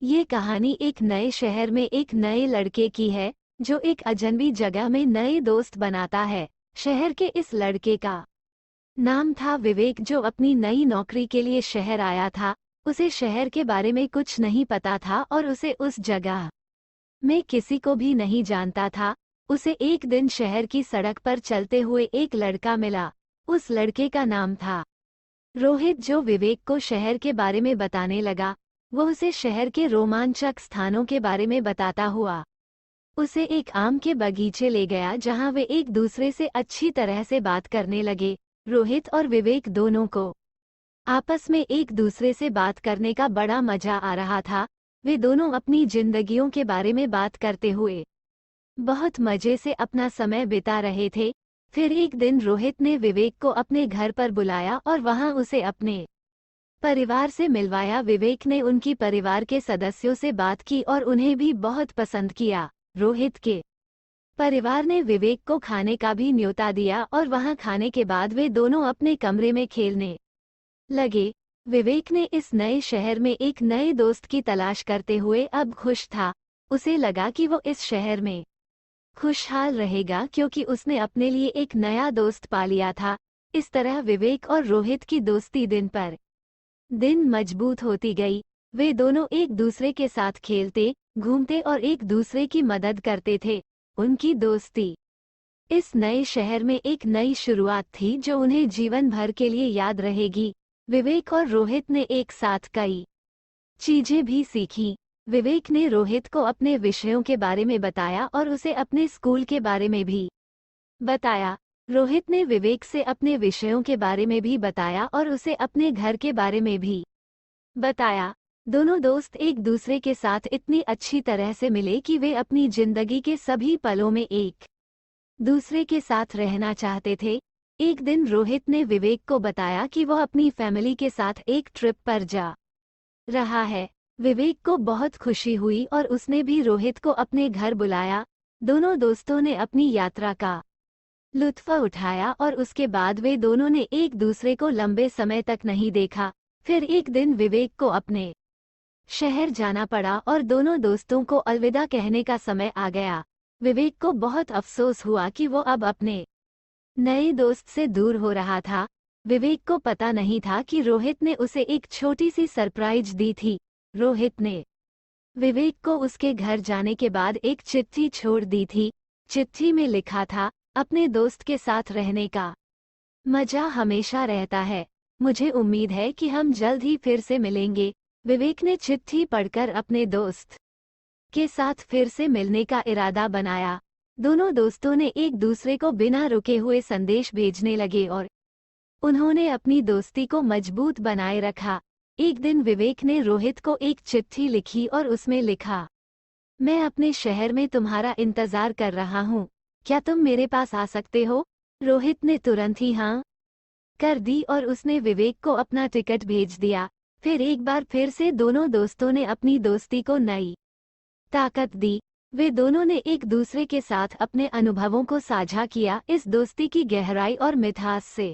ये कहानी एक नए शहर में एक नए लड़के की है जो एक अजनबी जगह में नए दोस्त बनाता है। शहर के इस लड़के का नाम था विवेक, जो अपनी नई नौकरी के लिए शहर आया था। उसे शहर के बारे में कुछ नहीं पता था और उसे उस जगह में किसी को भी नहीं जानता था। उसे एक दिन शहर की सड़क पर चलते हुए एक लड़का मिला। उस लड़के का नाम था रोहित, जो विवेक को शहर के बारे में बताने लगा। वो उसे शहर के रोमांचक स्थानों के बारे में बताता हुआ उसे एक आम के बगीचे ले गया, जहां वे एक दूसरे से अच्छी तरह से बात करने लगे। रोहित और विवेक दोनों को आपस में एक दूसरे से बात करने का बड़ा मजा आ रहा था। वे दोनों अपनी जिंदगियों के बारे में बात करते हुए बहुत मजे से अपना समय बिता रहे थे। फिर एक दिन रोहित ने विवेक को अपने घर पर बुलाया और वहां उसे अपने परिवार से मिलवाया। विवेक ने उनकी परिवार के सदस्यों से बात की और उन्हें भी बहुत पसंद किया। रोहित के परिवार ने विवेक को खाने का भी न्योता दिया और वहां खाने के बाद वे दोनों अपने कमरे में खेलने लगे। विवेक ने इस नए शहर में एक नए दोस्त की तलाश करते हुए अब खुश था। उसे लगा कि वो इस शहर में खुशहाल रहेगा क्योंकि उसने अपने लिए एक नया दोस्त पा लिया था। इस तरह विवेक और रोहित की दोस्ती दिन पर दिन मजबूत होती गई। वे दोनों एक दूसरे के साथ खेलते, घूमते और एक दूसरे की मदद करते थे। उनकी दोस्ती इस नए शहर में एक नई शुरुआत थी जो उन्हें जीवन भर के लिए याद रहेगी। विवेक और रोहित ने एक साथ कई चीजें भी सीखीं। विवेक ने रोहित को अपने विषयों के बारे में बताया और उसे अपने स्कूल के बारे में भी बताया। रोहित ने विवेक से अपने विषयों के बारे में भी बताया और उसे अपने घर के बारे में भी बताया। दोनों दोस्त एक दूसरे के साथ इतनी अच्छी तरह से मिले कि वे अपनी जिंदगी के सभी पलों में एक दूसरे के साथ रहना चाहते थे। एक दिन रोहित ने विवेक को बताया कि वह अपनी फैमिली के साथ एक ट्रिप पर जा रहा है। विवेक को बहुत खुशी हुई और उसने भी रोहित को अपने घर बुलाया। दोनों दोस्तों ने अपनी यात्रा का लुत्फ उठाया और उसके बाद वे दोनों ने एक दूसरे को लंबे समय तक नहीं देखा। फिर एक दिन विवेक को अपने शहर जाना पड़ा और दोनों दोस्तों को अलविदा कहने का समय आ गया। विवेक को बहुत अफसोस हुआ कि वो अब अपने नए दोस्त से दूर हो रहा था। विवेक को पता नहीं था कि रोहित ने उसे एक छोटी सी सरप्राइज दी थी। रोहित ने विवेक को उसके घर जाने के बाद एक चिट्ठी छोड़ दी थी। चिट्ठी में लिखा था, अपने दोस्त के साथ रहने का मजा हमेशा रहता है। मुझे उम्मीद है कि हम जल्द ही फिर से मिलेंगे। विवेक ने चिट्ठी पढ़कर अपने दोस्त के साथ फिर से मिलने का इरादा बनाया। दोनों दोस्तों ने एक दूसरे को बिना रुके हुए संदेश भेजने लगे और उन्होंने अपनी दोस्ती को मजबूत बनाए रखा। एक दिन विवेक ने रोहित को एक चिट्ठी लिखी और उसमें लिखा, मैं अपने शहर में तुम्हारा इंतजार कर रहा हूँ, क्या तुम मेरे पास आ सकते हो? रोहित ने तुरंत ही हाँ कर दी और उसने विवेक को अपना टिकट भेज दिया। फिर एक बार फिर से दोनों दोस्तों ने अपनी दोस्ती को नई ताकत दी। वे दोनों ने एक दूसरे के साथ अपने अनुभवों को साझा किया। इस दोस्ती की गहराई और मिठास से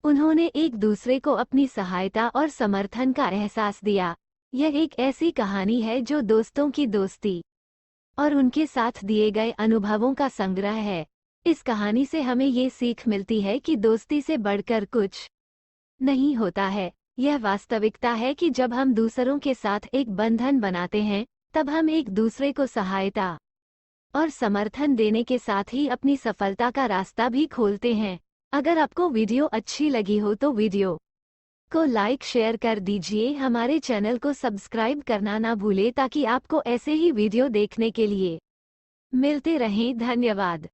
उन्होंने एक दूसरे को अपनी सहायता और समर्थन का एहसास दिया। यह एक ऐसी कहानी है जो दोस्तों की दोस्ती और उनके साथ दिए गए अनुभवों का संग्रह है। इस कहानी से हमें ये सीख मिलती है कि दोस्ती से बढ़कर कुछ नहीं होता है। यह वास्तविकता है कि जब हम दूसरों के साथ एक बंधन बनाते हैं, तब हम एक दूसरे को सहायता और समर्थन देने के साथ ही अपनी सफलता का रास्ता भी खोलते हैं। अगर आपको वीडियो अच्छी लगी हो तो वीडियो को लाइक शेयर कर दीजिए। हमारे चैनल को सब्सक्राइब करना ना भूले ताकि आपको ऐसे ही वीडियो देखने के लिए मिलते रहें। धन्यवाद।